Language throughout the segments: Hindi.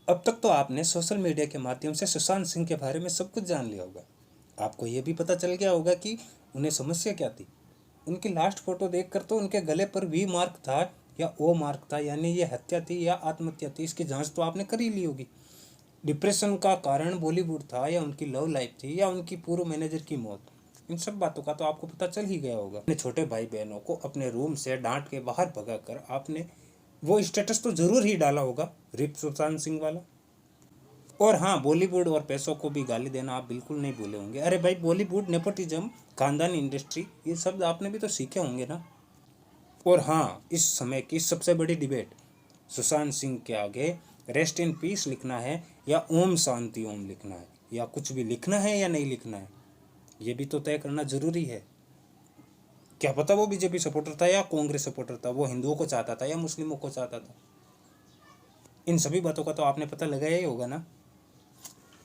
अब तक तो आपने सोशल मीडिया के माध्यम से सुशांत सिंह के बारे में सब कुछ जान लिया होगा। आपको ये भी पता चल गया होगा कि उन्हें समस्या क्या थी। उनकी लास्ट फोटो देखकर तो उनके गले पर वी मार्क था या ओ मार्क था, यानी ये हत्या थी या आत्महत्या थी, इसकी जांच तो आपने कर ही ली होगी। डिप्रेशन का कारण बॉलीवुड था या उनकी लव लाइफ थी या उनकी पूर्व मैनेजर की मौत, इन सब बातों का तो आपको पता चल ही गया होगा। अपने छोटे भाई बहनों को अपने रूम से डांट के बाहर भगाकर आपने वो स्टेटस तो जरूर ही डाला होगा, रिप सुशांत सिंह वाला। और हाँ, बॉलीवुड और पैसों को भी गाली देना आप बिल्कुल नहीं भूले होंगे। अरे भाई, बॉलीवुड, नेपोटिज्म, खानदानी इंडस्ट्री, ये शब्द आपने भी तो सीखे होंगे ना। और हाँ, इस समय की सबसे बड़ी डिबेट, सुशांत सिंह के आगे रेस्ट इन पीस लिखना है या ओम शांति ओम लिखना है, या कुछ भी लिखना है या नहीं लिखना है, ये भी तो तय करना जरूरी है। क्या पता वो बीजेपी सपोर्टर था या कांग्रेस सपोर्टर था, वो हिंदुओं को चाहता था या मुस्लिमों को चाहता था, इन सभी बातों का तो आपने पता लगाया ही होगा ना।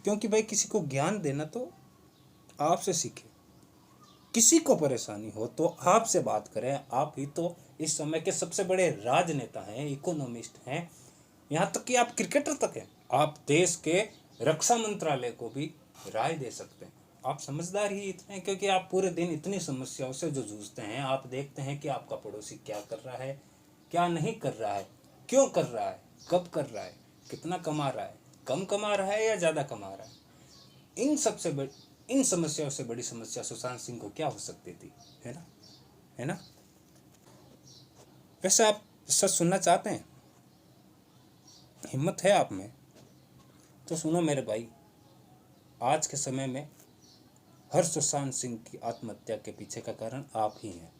क्योंकि भाई, किसी को ज्ञान देना तो आपसे सीखे, किसी को परेशानी हो तो आपसे बात करें। आप ही तो इस समय के सबसे बड़े राजनेता हैं, इकोनॉमिस्ट हैं, यहाँ तक कि आप क्रिकेटर तक हैं। आप देश के रक्षा मंत्रालय को भी राय दे सकते हैं। आप समझदार ही इतने हैं क्योंकि आप पूरे दिन इतनी समस्याओं से जो जूझते हैं, आप देखते हैं कि आपका पड़ोसी क्या कर रहा है, क्या नहीं कर रहा है, क्यों कर रहा है, कब कर रहा है, कितना कमा रहा है, कम कमा रहा है या ज़्यादा कमा रहा है। इन समस्याओं से बड़ी समस्या सुशांत सिंह को क्या हो सकती थी, है ना, है ना। वैसे आप सच सुनना चाहते हैं, हिम्मत है आप में, तो सुनो मेरे भाई। आज के समय में हर सुशांत सिंह की आत्महत्या के पीछे का कारण आप ही हैं।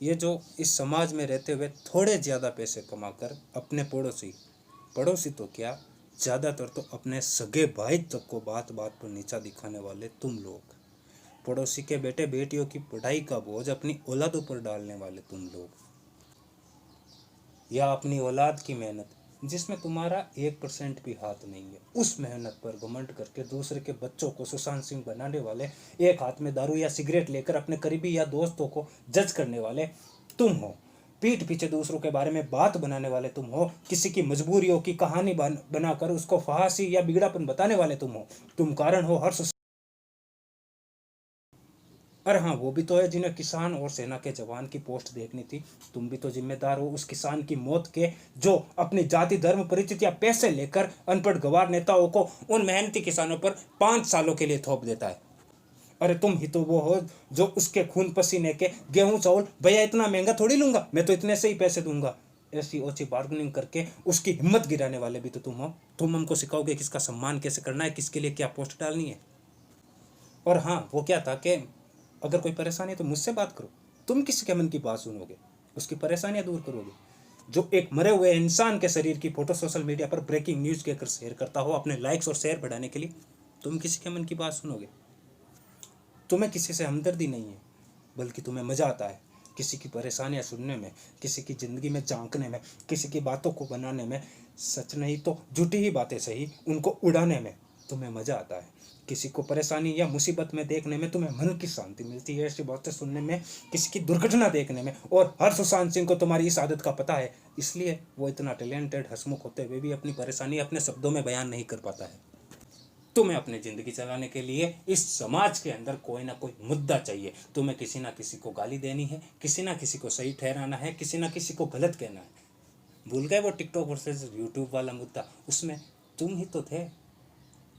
ये जो इस समाज में रहते हुए थोड़े ज़्यादा पैसे कमाकर अपने पड़ोसी तो क्या, ज़्यादातर तो अपने सगे भाई तक को बात बात पर नीचा दिखाने वाले तुम लोग, पड़ोसी के बेटे बेटियों की पढ़ाई का बोझ अपनी औलादों पर डालने वाले तुम लोग, या अपनी औलाद की मेहनत जिसमें तुम्हारा 1% भी हाथ नहीं है, उस मेहनत पर घमंड करके दूसरे के बच्चों को सुशांत सिंह बनाने वाले, एक हाथ में दारू या सिगरेट लेकर अपने करीबी या दोस्तों को जज करने वाले तुम हो। पीठ पीछे दूसरों के बारे में बात बनाने वाले तुम हो। किसी की मजबूरियों की कहानी बनाकर उसको फहासी या बिगड़ापन बताने वाले तुम हो। तुम कारण हो हर। अरे हाँ, वो भी तो है जिन्हें किसान और सेना के जवान की पोस्ट देखनी थी। तुम भी तो जिम्मेदार हो उस किसान की मौत के, जो अपनी जाति धर्म परिचित या पैसे लेकर अनपढ़ गवार नेताओं को उन मेहनती किसानों पर 5 सालों के लिए थोप देता है। अरे तुम ही तो वो हो जो उसके खून पसीने के गेहूं चावल, भैया इतना महंगा थोड़ी लूंगा, मैं तो इतने से ही पैसे दूंगा, ऐसी ओछी बार्गेनिंग करके उसकी हिम्मत गिराने वाले भी तो तुम हो। तुम हमको सिखाओगे किसका सम्मान कैसे करना है, किसके लिए क्या पोस्ट डालनी है। और हाँ, वो क्या था कि अगर कोई परेशानी है तो मुझसे बात करो। तुम किसी के मन की बात सुनोगे, उसकी परेशानियां दूर करोगे। जो एक मरे हुए इंसान के शरीर की फोटो सोशल मीडिया पर ब्रेकिंग न्यूज कहकर शेयर करता हो अपने लाइक्स और शेयर बढ़ाने के लिए, तुम किसी के मन की बात सुनोगे। तुम्हें किसी से हमदर्दी नहीं है, बल्कि तुम्हें मजा आता है किसी की परेशानियां सुनने में, किसी की जिंदगी में झांकने में, किसी की बातों को बनाने में, सच नहीं तो झूठी ही बातें सही उनको उड़ाने में तुम्हें मजा आता है। किसी को परेशानी या मुसीबत में देखने में तुम्हें मन की शांति मिलती है, ऐसी बातें सुनने में, किसी की दुर्घटना देखने में। और हर सुशांत सिंह को तुम्हारी इस आदत का पता है, इसलिए वो इतना टैलेंटेड हंसमुख होते हुए भी अपनी परेशानी अपने शब्दों में बयान नहीं कर पाता है। तुम्हें अपनी ज़िंदगी चलाने के लिए इस समाज के अंदर कोई ना कोई मुद्दा चाहिए। तुम्हें किसी ना किसी को गाली देनी है, किसी ना किसी को सही ठहराना है, किसी ना किसी को गलत कहना है। भूल गए वो टिकटॉक वर्सेस यूट्यूब वाला मुद्दा, उसमें तुम ही तो थे।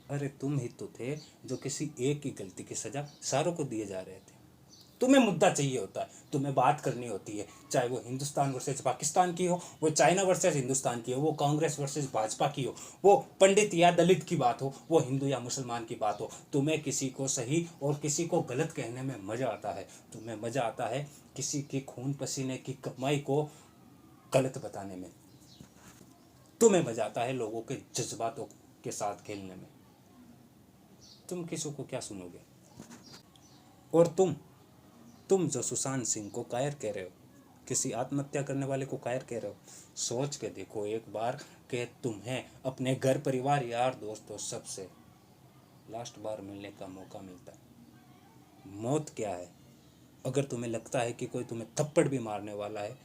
अरे तुम ही तो थे जो किसी एक की गलती की सज़ा सारों को दिए जा रहे थे। तुम्हें मुद्दा चाहिए होता है, तुम्हें बात करनी होती है, चाहे वो हिंदुस्तान वर्सेस पाकिस्तान की हो, वो चाइना वर्सेस हिंदुस्तान की हो, वो कांग्रेस वर्सेस भाजपा की हो, वो पंडित या दलित की बात हो, वो हिंदू या मुसलमान की बात हो। तुम्हें किसी को सही और किसी को गलत कहने में मज़ा आता है। तुम्हें मज़ा आता है किसी की खून पसीने की कमाई को गलत बताने में। तुम्हें मज़ा आता है लोगों के जज्बातों के साथ खेलने में। तुम किसी को क्या सुनोगे। और तुम जो सुशांत सिंह को कायर कह रहे हो, किसी आत्महत्या करने वाले को कायर कह रहे हो, सोच के देखो एक बार कि तुम्हें अपने घर परिवार यार दोस्तों सबसे लास्ट बार मिलने का मौका मिलता है। मौत क्या है। अगर तुम्हें लगता है कि कोई तुम्हें थप्पड़ भी मारने वाला है,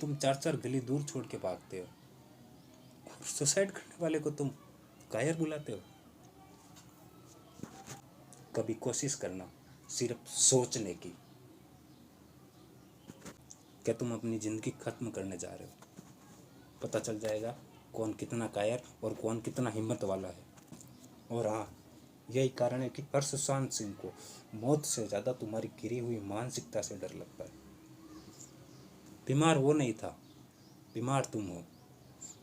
तुम 4 4 गली दूर छोड़ के भागते हो। सुसाइड करने वाले को तुम कायर बुलाते हो। कभी कोशिश करना सिर्फ सोचने की, क्या तुम अपनी ज़िंदगी खत्म करने जा रहे हो। पता चल जाएगा कौन कितना कायर और कौन कितना हिम्मत वाला है। और हाँ, यही कारण है कि हर सुशांत सिंह को मौत से ज़्यादा तुम्हारी गिरी हुई मानसिकता से डर लगता है। बीमार वो नहीं था, बीमार तुम हो।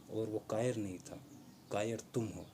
और वो कायर नहीं था, कायर तुम हो।